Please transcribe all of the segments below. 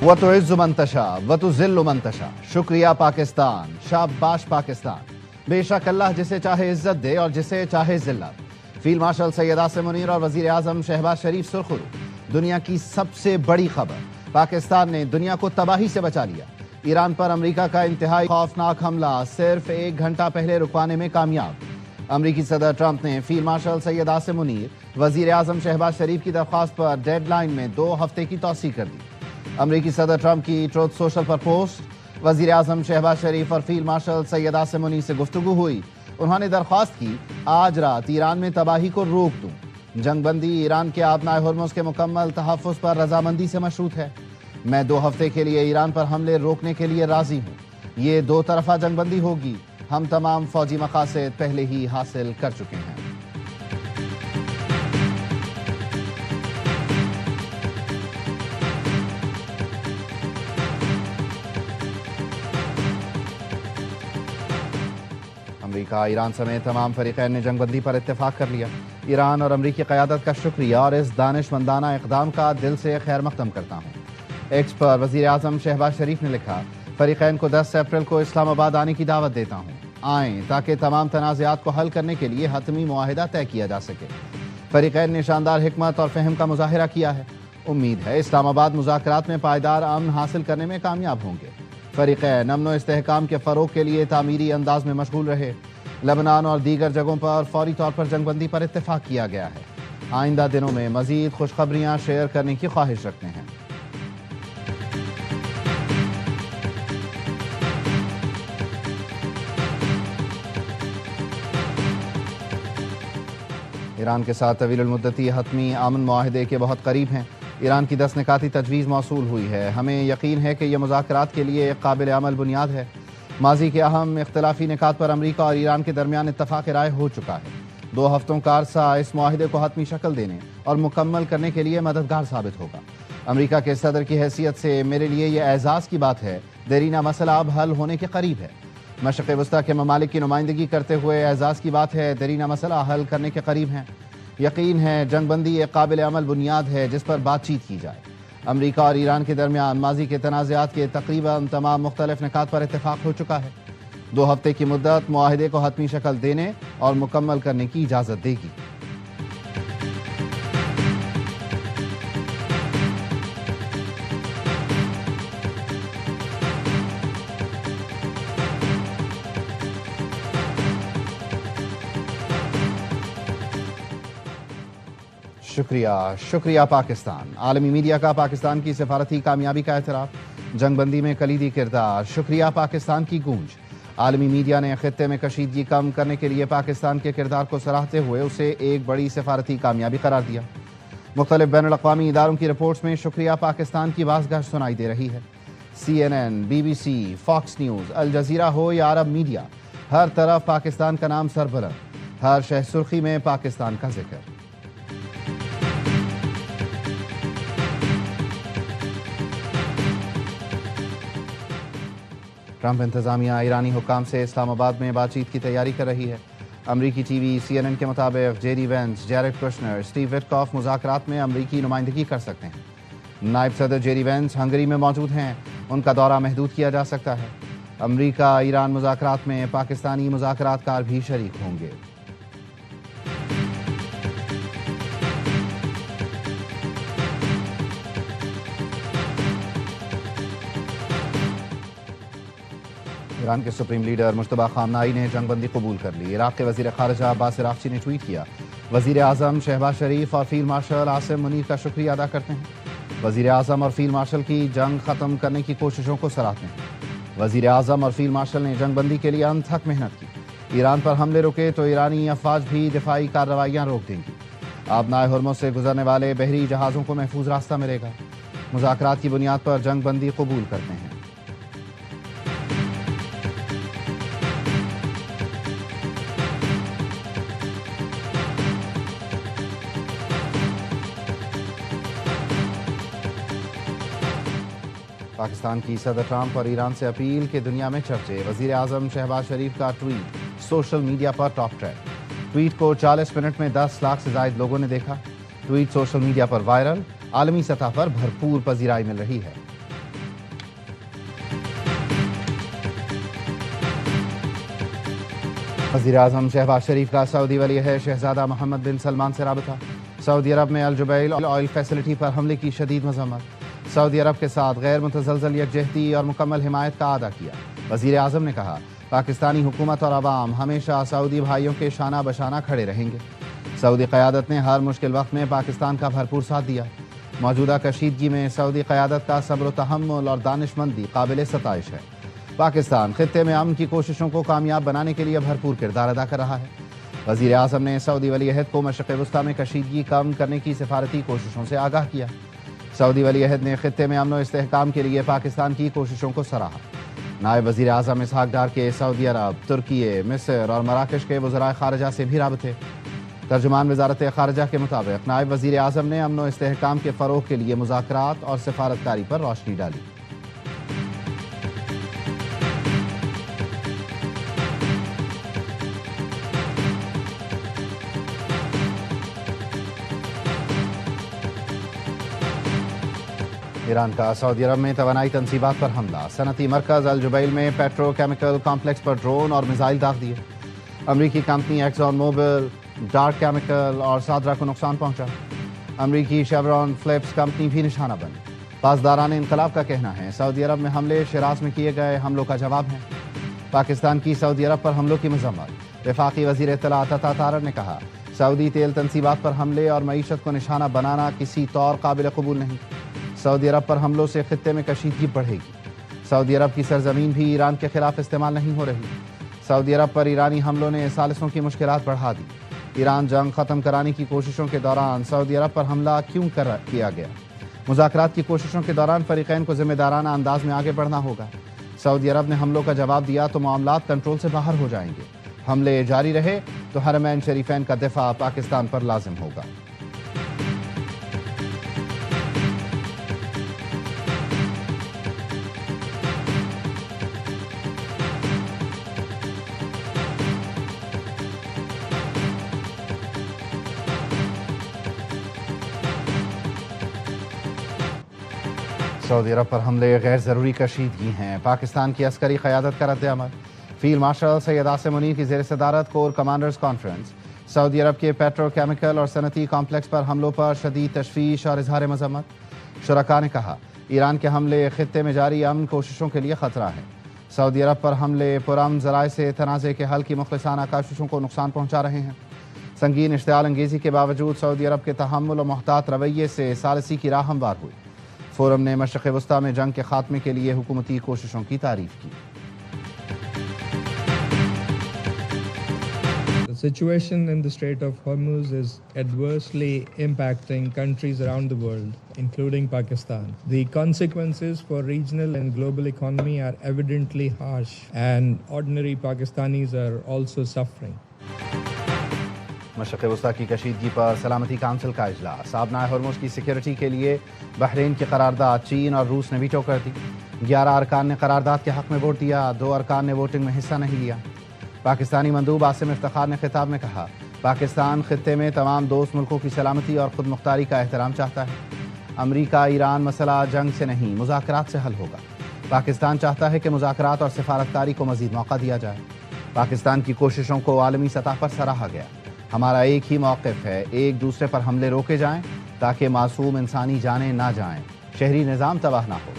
وتعز من تشاء وتذل من تشاء. شکریہ پاکستان، شاباش پاکستان. بے شک اللہ جسے چاہے عزت دے اور جسے چاہے ذلت. فیلڈ مارشل سید عاصم منیر اور وزیر اعظم شہباز شریف سرخرو. دنیا کی سب سے بڑی خبر، پاکستان نے دنیا کو تباہی سے بچا لیا. ایران پر امریکہ کا انتہائی خوفناک حملہ صرف 1 گھنٹہ پہلے رکوانے میں کامیاب. امریکی صدر ٹرمپ نے فیلڈ مارشل سید عاصم منیر، وزیر اعظم شہباز شریف کی درخواست پر ڈیڈ لائن میں 2 ہفتے کی توسیع کر دی. امریکی صدر ٹرمپ کی ٹروتھ سوشل پر پوسٹ. وزیر اعظم شہباز شریف اور فیلڈ مارشل سید عاصم منیر سے گفتگو ہوئی. انہوں نے درخواست کی آج رات ایران میں تباہی کو روک دوں. جنگ بندی ایران کے آبنائے ہرمز کے مکمل تحفظ پر رضامندی سے مشروط ہے. میں 2 ہفتے کے لیے ایران پر حملے روکنے کے لیے راضی ہوں. یہ 2 طرفہ جنگ بندی ہوگی. ہم تمام فوجی مقاصد پہلے ہی حاصل کر چکے ہیں. امریکہ ایران سمیت تمام فریقین نے جنگ بندی پر اتفاق کر لیا. ایران اور امریکی قیادت کا شکریہ اور اس دانش مندانہ اقدام کا دل سے خیر مقدم کرتا ہوں. ایکس پر وزیر اعظم شہباز شریف نے لکھا، فریقین کو 10 اپریل کو اسلام آباد آنے کی دعوت دیتا ہوں. آئیں تاکہ تمام تنازعات کو حل کرنے کے لیے حتمی معاہدہ طے کیا جا سکے. فریقین نے شاندار حکمت اور فہم کا مظاہرہ کیا ہے. امید ہے اسلام آباد مذاکرات میں پائیدار امن حاصل کرنے میں کامیاب ہوں گے. فریقین امن و استحکام کے فروغ کے لیے تعمیری انداز میں مشغول رہے. لبنان اور دیگر جگہوں پر فوری طور پر جنگ بندی پر اتفاق کیا گیا ہے. آئندہ دنوں میں مزید خوشخبریاں شیئر کرنے کی خواہش رکھتے ہیں. ایران کے ساتھ طویل المدتی حتمی امن معاہدے کے بہت قریب ہیں. ایران کی 10 نکاتی تجویز موصول ہوئی ہے. ہمیں یقین ہے کہ یہ مذاکرات کے لیے ایک قابل عمل بنیاد ہے. ماضی کے اہم اختلافی نکات پر امریکہ اور ایران کے درمیان اتفاق رائے ہو چکا ہے. 2 ہفتوں کا عرصہ اس معاہدے کو حتمی شکل دینے اور مکمل کرنے کے لیے مددگار ثابت ہوگا. امریکہ کے صدر کی حیثیت سے میرے لیے یہ اعزاز کی بات ہے. دیرینہ مسئلہ اب حل ہونے کے قریب ہے. مشرق وسطیٰ کے ممالک کی نمائندگی کرتے ہوئے اعزاز کی بات ہے. دیرینہ مسئلہ حل کرنے کے قریب ہیں. یقین ہے جنگ بندی ایک قابل عمل بنیاد ہے جس پر بات چیت کی جائے. امریکہ اور ایران کے درمیان ماضی کے تنازعات کے تقریباً تمام مختلف نکات پر اتفاق ہو چکا ہے. 2 ہفتے کی مدت معاہدے کو حتمی شکل دینے اور مکمل کرنے کی اجازت دے گی. شکریہ پاکستان. عالمی میڈیا کا پاکستان کی سفارتی کامیابی کا اعتراف. جنگ بندی میں کلیدی کردار. شکریہ پاکستان کی گونج. عالمی میڈیا نے خطے میں کشیدگی کم کرنے کے لیے پاکستان کے کردار کو سراہتے ہوئے اسے ایک بڑی سفارتی کامیابی قرار دیا. مختلف بین الاقوامی اداروں کی رپورٹس میں شکریہ پاکستان کی بازگشت سنائی دے رہی ہے. CNN، BBC، Fox News, Al Jazeera ہو یا عرب میڈیا، ہر طرف پاکستان کا نام سربلند. ہر شہ سرخی میں پاکستان کا ذکر. ٹرمپ انتظامیہ ایرانی حکام سے اسلام آباد میں بات چیت کی تیاری کر رہی ہے. امریکی ٹی وی CNN کے مطابق J D Vance, Jared Kushner, Steve Witkoff مذاکرات میں امریکی نمائندگی کر سکتے ہیں. نائب صدر جے ڈی وینس ہنگری میں موجود ہیں. ان کا دورہ محدود کیا جا سکتا ہے. امریکہ ایران مذاکرات میں پاکستانی مذاکرات کار بھی شریک ہوں گے. ایران کے سپریم لیڈر مجتبیٰ خامنائی نے جنگ بندی قبول کر لی. عراق کے وزیر خارجہ عباس عراقچی نے ٹویٹ کیا، وزیر اعظم شہباز شریف اور فیلڈ مارشل عاصم منیر کا شکریہ ادا کرتے ہیں. وزیر اعظم اور فیلڈ مارشل کی جنگ ختم کرنے کی کوششوں کو سراہتے ہیں. وزیر اعظم اور فیلڈ مارشل نے جنگ بندی کے لیے انتھک محنت کی. ایران پر حملے رکے تو ایرانی افواج بھی دفاعی کارروائیاں روک دیں گی. آبنائے ہرمز سے گزرنے والے بحری جہازوں کو محفوظ راستہ ملے گا. مذاکرات کی بنیاد پر جنگ بندی قبول کرتے ہیں. پاکستان کی صدر ٹرمپ اور ایران سے اپیل کہ دنیا میں چرچے. وزیر اعظم شہباز شریف کا ٹویٹ سوشل میڈیا پر ٹاپ ٹرینڈ. ٹویٹ کو 40 منٹ میں 10 لاکھ سے زائد لوگوں نے دیکھا. ٹویٹ سوشل میڈیا پر وائرل. عالمی سطح پر بھرپور پذیرائی مل رہی ہے. وزیر اعظم شہباز شریف کا سعودی ولی عہد شہزادہ محمد بن سلمان سے رابطہ، سعودی عرب میں الجبیل آئل فیسلٹی پر حملے کی شدید مذمت، سعودی عرب کے ساتھ غیر متزلزل یکجہتی اور مکمل حمایت کا اعادہ کیا۔ وزیر اعظم نے کہا، پاکستانی حکومت اور عوام ہمیشہ سعودی بھائیوں کے شانہ بشانہ کھڑے رہیں گے۔ سعودی قیادت نے ہر مشکل وقت میں پاکستان کا بھرپور ساتھ دیا۔ موجودہ کشیدگی میں سعودی قیادت کا صبر و تحمل اور دانش مندی قابل ستائش ہے۔ پاکستان خطے میں امن کی کوششوں کو کامیاب بنانے کے لیے بھرپور کردار ادا کر رہا ہے۔ وزیر اعظم نے سعودی ولی عہد کو مشرق وسطیٰ میں کشیدگی کم کرنے کی سفارتی کوششوں سے آگاہ کیا۔ سعودی ولی عہد نے خطے میں امن و استحکام کے لیے پاکستان کی کوششوں کو سراہا۔ نائب وزیر اعظم اسحاق ڈار کے سعودی عرب، ترکیے، مصر اور مراکش کے وزرائے خارجہ سے بھی رابطے۔ ترجمان وزارت خارجہ کے مطابق نائب وزیر اعظم نے امن و استحکام کے فروغ کے لیے مذاکرات اور سفارتکاری پر روشنی ڈالی۔ ایران کا سعودی عرب میں توانائی تنصیبات پر حملہ، صنعتی مرکز الجبیل میں پیٹرو کیمیکل کمپلیکس پر ڈرون اور میزائل داغ دیے۔ امریکی کمپنی ایکزون موبل، ڈارک کیمیکل اور سادرا کو نقصان پہنچا۔ امریکی شیورون فلپس کمپنی بھی نشانہ بنی۔ پاسداران انقلاب کا کہنا ہے سعودی عرب میں حملے شیراز میں کیے گئے حملوں کا جواب ہیں۔ پاکستان کی سعودی عرب پر حملوں کی مذمت، وفاقی وزیر اطلاعات عطا طارر نے کہا، سعودی تیل تنصیبات پر حملے اور معیشت کو نشانہ بنانا کسی طور قابل قبول نہیں۔ سعودی عرب پر حملوں سے خطے میں کشیدگی بڑھے گی۔ سعودی عرب کی سرزمین بھی ایران کے خلاف استعمال نہیں ہو رہی۔ سعودی عرب پر ایرانی حملوں نے ثالثوں کی مشکلات بڑھا دی۔ ایران جنگ ختم کرانے کی کوششوں کے دوران سعودی عرب پر حملہ کیوں کیا گیا؟ مذاکرات کی کوششوں کے دوران فریقین کو ذمہ دارانہ انداز میں آگے بڑھنا ہوگا۔ سعودی عرب نے حملوں کا جواب دیا تو معاملات کنٹرول سے باہر ہو جائیں گے۔ حملے جاری رہے تو حرمین شریفین کا دفاع پاکستان پر لازم ہوگا۔ سعودی عرب پر حملے غیر ضروری کشیدگی ہیں، پاکستان کی عسکری قیادت کا رد عمل۔ فیلڈ مارشل سید عاصم منیر کی زیر صدارت کور کمانڈرز کانفرنس۔ سعودی عرب کے پیٹرو کیمیکل اور صنعتی کمپلیکس پر حملوں پر شدید تشویش اور اظہار مذمت۔ شرکاء نے کہا، ایران کے حملے خطے میں جاری امن کوششوں کے لیے خطرہ ہیں۔ سعودی عرب پر حملے پرامن ذرائع سے تنازع کے حل کی مخلصانہ کوششوں کو نقصان پہنچا رہے ہیں۔ سنگین اشتعال انگیزی کے باوجود سعودی عرب کے تحمل و محتاط رویے سے ثالثی کی راہ ہموار ہوئی۔ فورم نے مشرق وسطیٰ میں جنگ کے خاتمے کے لیے حکومتی کوششوں کی تعریف کی۔ The situation in the Strait of Hormuz is adversely impacting countries around the world, including Pakistan. The consequences for regional and global economy are evidently harsh, and ordinary Pakistanis are also suffering. مشرق وسطیٰ کی کشیدگی پر سلامتی council کا اجلاس، آبنائے Hormuz کی security کے لیے بحرین کی قرارداد چین اور روس نے ویٹو کر دی۔ 11 ارکان نے قرارداد کے حق میں ووٹ دیا، 2 ارکان نے ووٹنگ میں حصہ نہیں لیا۔ پاکستانی مندوب عاصم افتخار نے خطاب میں کہا، پاکستان خطے میں تمام دوست ملکوں کی سلامتی اور خود مختاری کا احترام چاہتا ہے۔ امریکہ ایران مسئلہ جنگ سے نہیں مذاکرات سے حل ہوگا۔ پاکستان چاہتا ہے کہ مذاکرات اور سفارتکاری کو مزید موقع دیا جائے۔ پاکستان کی کوششوں کو عالمی سطح پر سراہا گیا۔ ہمارا ایک ہی موقف ہے، ایک دوسرے پر حملے روکے جائیں تاکہ معصوم انسانی جانیں نہ جائیں، شہری نظام تباہ نہ ہو۔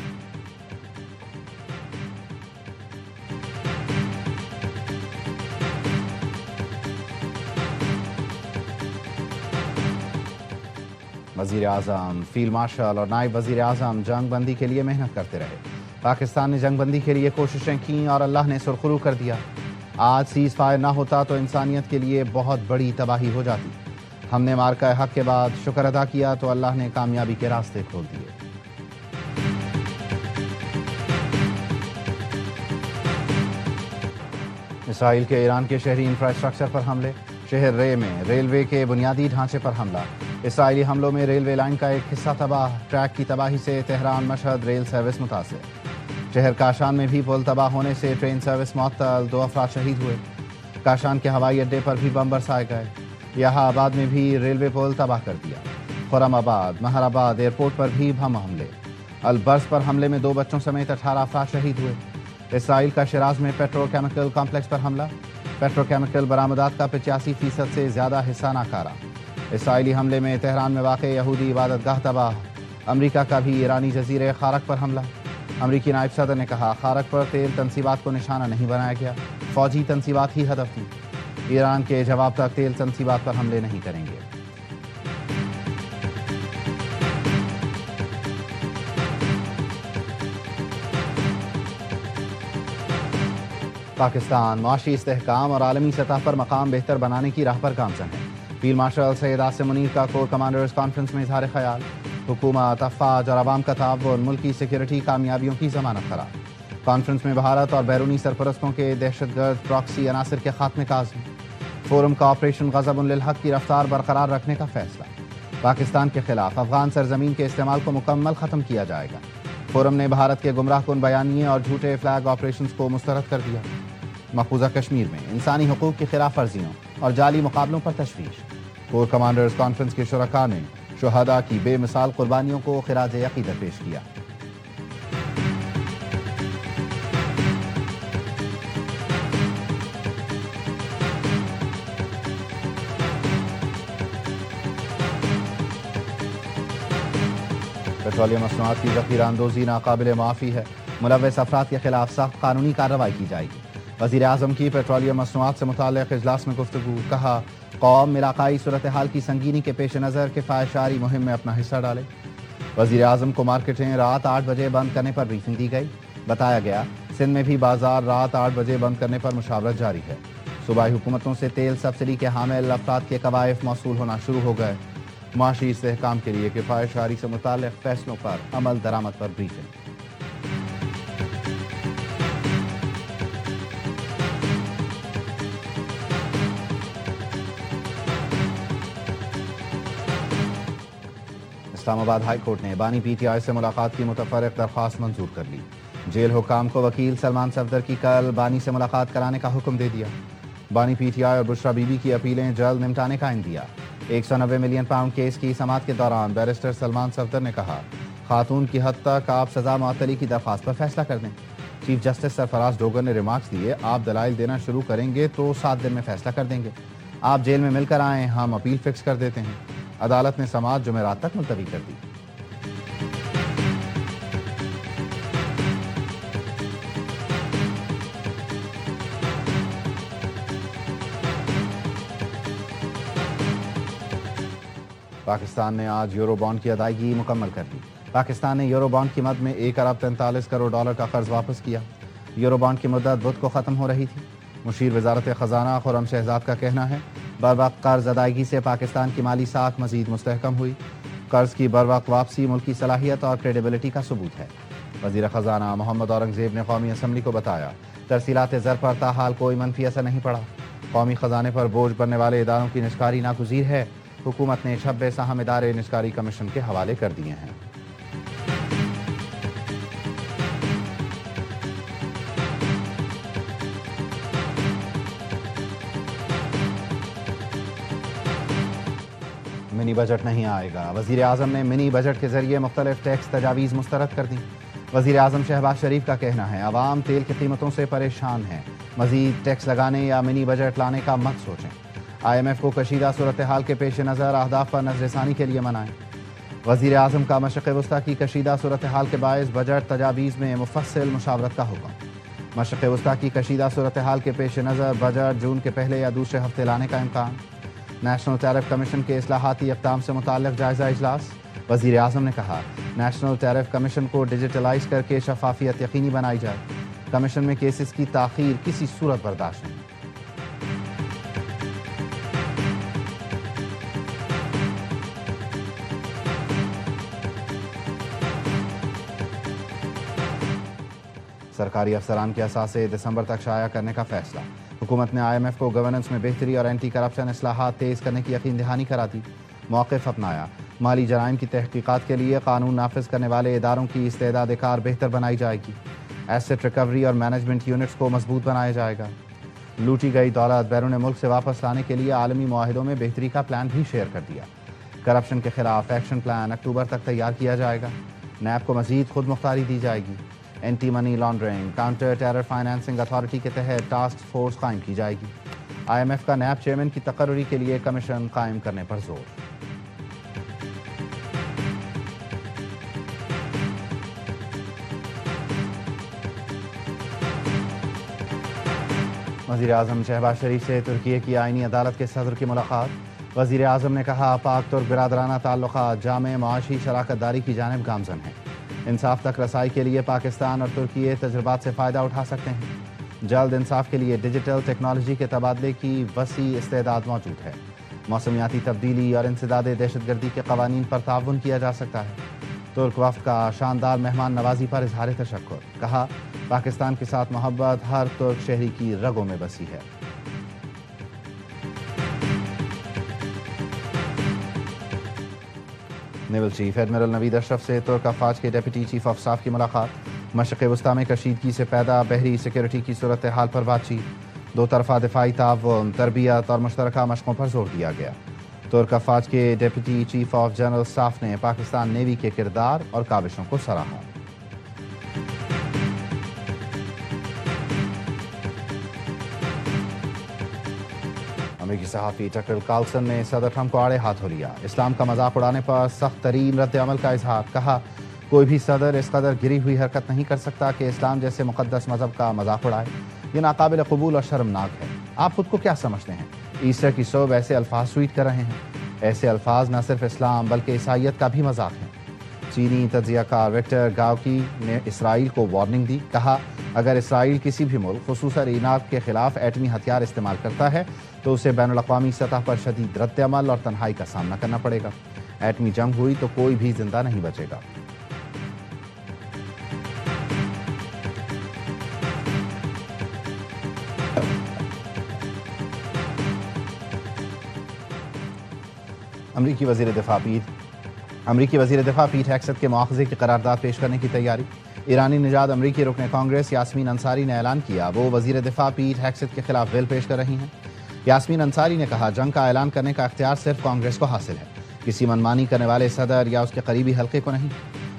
وزیر اعظم، فیلڈ مارشل اور نائب وزیر اعظم جنگ بندی کے لیے محنت کرتے رہے۔ پاکستان نے جنگ بندی کے لیے کوششیں کیں اور اللہ نے سرخرو کر دیا۔ آج سیز فائر نہ ہوتا تو انسانیت کے لیے بہت بڑی تباہی ہو جاتی۔ ہم نے مارکہ حق کے بعد شکر ادا کیا تو اللہ نے کامیابی کے راستے کھول دیے۔ اسرائیل کے ایران کے شہری انفراسٹرکچر پر حملے، شہر رے میں ریلوے کے بنیادی ڈھانچے پر حملہ، اسرائیلی حملوں میں ریلوے لائن کا ایک حصہ تباہ، ٹریک کی تباہی سے تہران مشہد ریل سروس متاثر۔ شہر کاشان میں بھی پل تباہ ہونے سے ٹرین سروس معطل، 2 افراد شہید ہوئے۔ کاشان کے ہوائی اڈے پر بھی بم برسائے گئے۔ یہاں آباد میں بھی ریلوے پل تباہ کر دیا۔ خرم آباد، مہر آباد ایئرپورٹ پر بھی بم حملے۔ البرز پر حملے میں 2 بچوں سمیت 18 افراد شہید ہوئے۔ اسرائیل کا شیراز میں پیٹرو کیمیکل کمپلیکس پر حملہ، پیٹروکیمیکل برآمدات کا 85% سے زیادہ حصہ ناکارہ۔ اسرائیلی حملے میں تہران میں واقع یہودی عبادت گاہ تباہ۔ امریکہ کا بھی ایرانی جزیرے خارق پر حملہ۔ امریکی نائب صدر نے کہا خارق پر تیل تنصیبات کو نشانہ نہیں بنایا گیا، فوجی تنصیبات ہی ہدف تھی۔ ایران کے جواب تک تیل تنصیبات پر حملے نہیں کریں گے۔ پاکستان معاشی استحکام اور عالمی سطح پر مقام بہتر بنانے کی راہ پر گامزن ہے۔ فیلڈ مارشل سید عاصم منیر کا کور کمانڈرز کانفرنس میں اظہار خیال۔ حکومت، افواج اور عوام کا تعاون ملکی سیکورٹی کامیابیوں کی ضمانت قرار۔ کانفرنس میں بھارت اور بیرونی سرپرستوں کے دہشت گرد پراکسی عناصر کے خاتمے کا عزم۔ فورم کا آپریشن غضب للحق کی رفتار برقرار رکھنے کا فیصلہ۔ پاکستان کے خلاف افغان سرزمین کے استعمال کو مکمل ختم کیا جائے گا۔ فورم نے بھارت کے گمراہ کن بیانیے اور جھوٹے فلیگ آپریشنز کو مسترد کر دیا۔ مقبوضہ کشمیر میں انسانی حقوق کی خلاف ورزیوں اور جعلی مقابلوں پر تشویش۔ کور کمانڈرز کانفرنس کے شرکاء نے شہداء کی بے مثال قربانیوں کو خراج عقیدت پیش کیا۔ پیٹرولیم مصنوعات کی ذخیرہ اندوزی ناقابل معافی ہے، ملوث افراد کے خلاف سخت قانونی کارروائی کی جائے گی۔ وزیر اعظم کی پیٹرولیم مصنوعات سے متعلق اجلاس میں گفتگو۔ کہا قوم علاقائی صورتحال کی سنگینی کے پیش نظر کفایت شعاری مہم میں اپنا حصہ ڈالے۔ وزیر اعظم کو مارکیٹیں رات 8 بجے بند کرنے پر بریفنگ دی گئی۔ بتایا گیا سندھ میں بھی بازار رات 8 بجے بند کرنے پر مشاورت جاری ہے۔ صوبائی حکومتوں سے تیل سبسڈی کے حامل افراد کے قوائف موصول ہونا شروع ہو گئے۔ معاشی استحکام کے لیے کفایت شعاری سے متعلق فیصلوں پر عمل درآمد پر بریفنگ۔ اسلام آباد ہائی کورٹ نے بانی پی ٹی آئی سے ملاقات کی متفرق درخواست منظور کر لی۔ جیل حکام کو وکیل سلمان صفدر کی کل بانی سے ملاقات کرانے کا حکم دے دیا۔ بانی پی ٹی آئی اور بشرا بی بی کی اپیلیں جلد نمٹانے کا اندیا۔ 190 ملین پاؤنڈ کیس کی سماعت کے دوران بیرسٹر سلمان صفدر نے کہا خاتون کی حد تک آپ سزا معطلی کی درخواست پر فیصلہ کر دیں۔ چیف جسٹس سرفراز ڈوگر نے ریمارکس دیے آپ دلائل دینا شروع کریں گے تو 7 دن میں فیصلہ کر دیں گے۔ آپ جیل میں مل کر آئیں، ہم اپیل فکس کر دیتے ہیں۔ عدالت نے سماعت جمعرات تک ملتوی کر دی۔ پاکستان نے آج یورو بانڈ کی ادائیگی مکمل کر لی۔ پاکستان نے یورو بانڈ کی مد میں 1 ارب 43 کروڑ ڈالر کا قرض واپس کیا۔ یورو بانڈ کی مدت بدھ کو ختم ہو رہی تھی۔ مشیر وزارت خزانہ خرم شہزاد کا کہنا ہے بروقت قرض ادائیگی سے پاکستان کی مالی ساکھ مزید مستحکم ہوئی۔ قرض کی بروقت واپسی ملکی صلاحیت اور کریڈیبلٹی کا ثبوت ہے۔ وزیر خزانہ محمد اورنگزیب نے قومی اسمبلی کو بتایا ترسیلات زر پر تاحال کوئی منفی اثر نہیں پڑا۔ قومی خزانے پر بوجھ بننے والے اداروں کی نشکاری ناگزیر ہے۔ حکومت نے 26 اہم ادارے نشکاری کمیشن کے حوالے کر دیے ہیں۔ منی بجٹ نہیں آئے گا، وزیر اعظم نے منی بجٹ کے ذریعے مختلف ٹیکس تجاویز مسترد کر دیں۔ وزیر اعظم شہباز شریف کا کہنا ہے عوام تیل کی قیمتوں سے پریشان ہیں، مزید ٹیکس لگانے یا منی بجٹ لانے کا مت سوچیں۔ آئی ایم ایف کو کشیدہ صورتحال کے پیش نظر اہداف پر نظر ثانی کے لیے منائیں۔ وزیر اعظم کا مشرق وسطیٰ کی کشیدہ صورتحال کے باعث بجٹ تجاویز میں مفصل مشاورت کا حکم۔ مشرق وسطیٰ کی کشیدہ صورتحال کے پیش نظر بجٹ جون کے پہلے یا دوسرے ہفتے لانے کا امکان۔ نیشنل ٹیرف کمیشن کے اصلاحاتی اقدام سے متعلق جائزہ اجلاس۔ وزیر اعظم نے کہا نیشنل ٹیرف کمیشن کو ڈیجیٹلائز کر کے شفافیت یقینی بنائی جائے۔ کمیشن میں کیسز کی تاخیر کسی صورت برداشت نہیں۔ سرکاری افسران کے اثاثے دسمبر تک شائع کرنے کا فیصلہ۔ حکومت نے آئی ایم ایف کو گورننس میں بہتری اور اینٹی کرپشن اصلاحات تیز کرنے کی یقین دہانی کرا دی۔ موقف اپنایا مالی جرائم کی تحقیقات کے لیے قانون نافذ کرنے والے اداروں کی استعداد کار بہتر بنائی جائے گی۔ ایسٹ ریکوری اور مینجمنٹ یونٹس کو مضبوط بنایا جائے گا۔ لوٹی گئی دولت بیرون ملک سے واپس لانے کے لیے عالمی معاہدوں میں بہتری کا پلان بھی شیئر کر دیا۔ کرپشن کے خلاف ایکشن پلان اکتوبر تک تیار کیا جائے گا۔ نیب کو مزید خود مختاری دی جائے گی۔ Anti money laundering counter terror financing authority کے تحت ٹاسک فورس قائم کی جائے گی. IMF کا نیب چیئرمین کی تقرری کے لیے کمیشن قائم کرنے پر زور. وزیر اعظم شہباز شریف سے ترکی کی آئینی عدالت کے صدر کی ملاقات. وزیر اعظم نے کہا پاک ترک برادرانہ تعلقات جامع معاشی شراکت داری کی جانب گامزن ہیں. انصاف تک رسائی کے لیے پاکستان اور ترکی تجربات سے فائدہ اٹھا سکتے ہیں. جلد انصاف کے لیے ڈیجیٹل ٹیکنالوجی کے تبادلے کی وسیع استعداد موجود ہے. موسمیاتی تبدیلی اور انسداد دہشت گردی کے قوانین پر تعاون کیا جا سکتا ہے. ترک وفد کا شاندار مہمان نوازی پر اظہار تشکر. کہا پاکستان کے ساتھ محبت ہر ترک شہری کی رگوں میں بسی ہے. نیول چیف ایڈمرل نوید اشرف سے ترک افواج کے ڈپٹی چیف آف اسٹاف کی ملاقات. مشرق وسطی میں کشیدگی سے پیدا بحری سیکورٹی کی صورتحال پر بات چیت. دو طرفہ دفاعی تعاون تربیت اور مشترکہ مشقوں پر زور دیا گیا. ترک افواج کے deputy chief of general staff نے پاکستان نیوی کے کردار اور کاوشوں کو سراہا. امریکی صحافی ٹکر کارلسن نے صدر ٹرمپ کو آڑے ہاتھوں لیا. اسلام کا مذاق اڑانے پر سخت ترین رد عمل کا اظہار. کہا کوئی بھی صدر اس قدر گری ہوئی حرکت نہیں کر سکتا کہ اسلام جیسے مقدس مذہب کا مذاق اڑائے. یہ ناقابل قبول اور شرمناک ہے. آپ خود کو کیا سمجھتے ہیں؟ ایسٹر کی صبح ایسے الفاظ ٹویٹ کر رہے ہیں. ایسے الفاظ نہ صرف اسلام بلکہ عیسائیت کا بھی مذاق ہیں. چینی تجزیہ کار وکٹر گاوکی نے اسرائیل کو وارننگ دی. کہا اگر اسرائیل کسی بھی ملک خصوصاً عراق کے خلاف ایٹمی ہتھیار استعمال کرتا ہے تو اسے بین الاقوامی سطح پر شدید رد عمل اور تنہائی کا سامنا کرنا پڑے گا. ایٹمی جنگ ہوئی تو کوئی بھی زندہ نہیں بچے گا. امریکی وزیر دفاع پیٹ ہیگسیت کے مواخذے کی قرارداد پیش کرنے کی تیاری. ایرانی نژاد امریکی رکن کانگریس یاسمین انصاری نے اعلان کیا وہ وزیر دفاع پیٹ ہیگسیت کے خلاف بل پیش کر رہی ہیں. یاسمین انصاری نے کہا جنگ کا اعلان کرنے کا اختیار صرف کانگریس کو حاصل ہے, کسی منمانی کرنے والے صدر یا اس کے قریبی حلقے کو نہیں.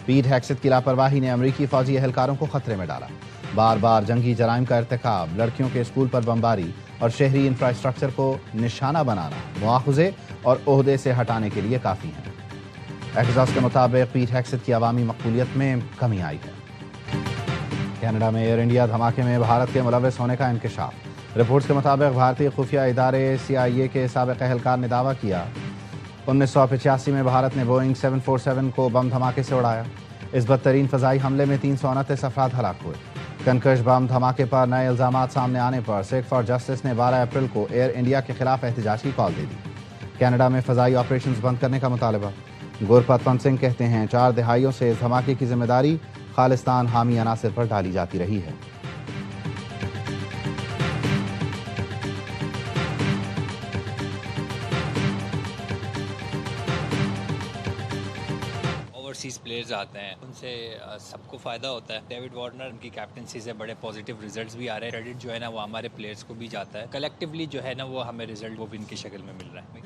پیٹ ہیگسیت کی لاپرواہی نے امریکی فوجی اہلکاروں کو خطرے میں ڈالا. بار بار جنگی جرائم کا ارتکاب, لڑکیوں کے اسکول پر بمباری اور شہری انفراسٹرکچر کو نشانہ بنانا مواخذے اور عہدے سے ہٹانے کے لیے کافی ہیں. ایگزاس کے مطابق پیٹ ہیگسیت کی عوامی مقبولیت میں کمی آئی ہے. کینیڈا میں ایئر انڈیا دھماکے میں بھارت کے ملوث ہونے کا انکشاف. رپورٹس کے مطابق بھارتی خفیہ ادارے CIA کے سابق اہلکار نے دعویٰ کیا 1985 میں بھارت نے بوئنگ 747 کو بم دھماکے سے اڑایا. اس بدترین فضائی حملے میں 329 افراد ہلاک ہوئے. کنکش بم دھماکے پر نئے الزامات سامنے آنے پر سیک فار جسٹس نے 12 اپریل کو ایئر انڈیا کے خلاف احتجاج کی کال دے دی. کینیڈا میں فضائی آپریشنز بند کرنے کا مطالبہ. گورپت پنت سنگھ کہتے ہیں 4 دہائیوں سے اس دھماکے کی ذمہ داری خالصتان حامی عناصر پر ڈالی جاتی رہی ہے. اوورسیز پلیئرز آتے ہیں, ان سے سب کو فائدہ ہوتا ہے. ڈیوڈ وارنر ان کی کیپٹنسی سے بڑے پازیٹیو ریزلٹس بھی آ رہے ہیں. کریڈٹ جو ہے نا وہ ہمارے پلیئرز کو بھی جاتا ہے. کلیکٹیولی جو ہے نا وہ ہمیں ریزلٹ وہ ون کی شکل میں مل رہا ہے.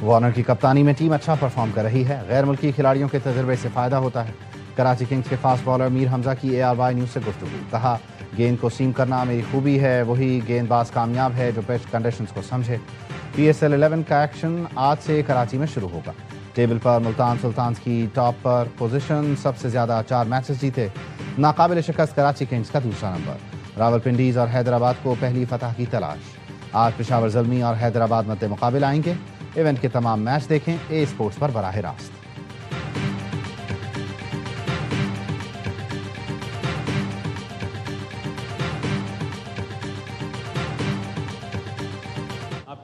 وارنر کی کپتانی میں ٹیم اچھا پرفارم کر رہی ہے. غیر ملکی کھلاڑیوں کے تجربے سے فائدہ ہوتا ہے. کراچی کنگز کے فاسٹ بالر میر حمزہ کی ARY نیوز سے گفتگو. کہا گیند کو سیم کرنا میری خوبی ہے, وہی گیند باز کامیاب ہے جو پچ کنڈیشنز کو سمجھے. PSL 11 کا ایکشن آج سے کراچی میں شروع ہوگا. ٹیبل پر ملتان سلطانز کی ٹاپ پر پوزیشن, سب سے زیادہ 4 میچز جیتے. ناقابل شکست کراچی کنگز کا دوسرا نمبر. راولپنڈیز اور حیدرآباد کو پہلی فتح کی تلاش. آج پشاور زلمی اور حیدرآباد مد مقابل آئیں گے. ایونٹ کے تمام میچ دیکھیں اے اسپورٹس پر براہ راست.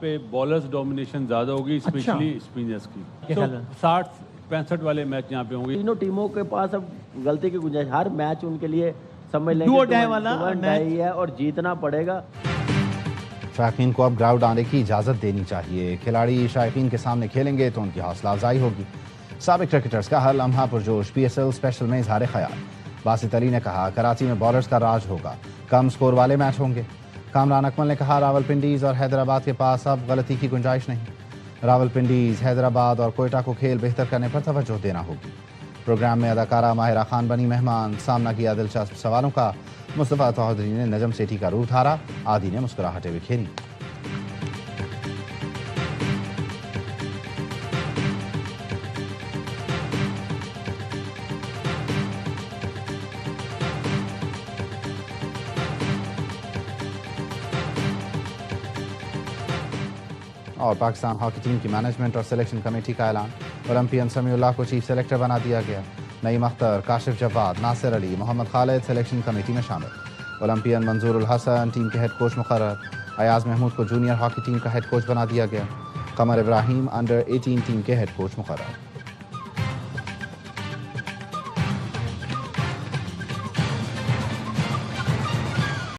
پہ بالرز ڈومینیشن زیادہ ہوگی, اسپیشلی اسپنرز کی. 60-65 والے میچ یہاں پہ ہوں گے. تینوں ٹیموں کے پاس اب غلطی کی گنجائش, ہر میچ ان کے لیے سمجھ لیں گے ہے اور جیتنا پڑے گا. شائقین کو اب گراؤنڈ آنے کی اجازت دینی چاہیے. کھلاڑی شائقین کے سامنے کھیلیں گے تو ان کی حوصلہ افزائی ہوگی. سابق کرکٹرز کا ہر لمحہ پرجوش. PSL اسپیشل میں اظہار خیال. باسط علی نے کہا کراچی میں بالرز کا راج ہوگا, کم سکور والے میچ ہوں گے. کامران اکمل نے کہا راولپنڈیز اور حیدرآباد کے پاس اب غلطی کی گنجائش نہیں. راولپنڈیز, حیدرآباد اور کوئٹہ کو کھیل بہتر کرنے پر توجہ دینا ہوگی. پروگرام میں اداکارہ ماہرہ خان بنی مہمان، سامنا کیا دلچسپ سوالوں کا، مصطفیٰ چودھری نے نجم سیٹھی کا روح دھارا، عادی نے مسکراہٹیں بکھیری۔ اور پاکستان ہاکی ٹیم کی مینجمنٹ اور سلیکشن کمیٹی کا اعلان، اولمپئن سمیع اللہ کو چیف سلیکٹر بنا دیا گیا، نعیم اختر، کاشف جواد، ناصر علی، محمد خالد سلیکشن کمیٹی میں شامل، اولمپئن منظور الحسن ٹیم کے ہیڈ کوچ مقرر، ایاز محمود کو جونیئر ہاکی ٹیم کا ہیڈ کوچ بنا دیا گیا، قمر ابراہیم انڈر 18 ٹیم کے ہیڈ کوچ مقرر۔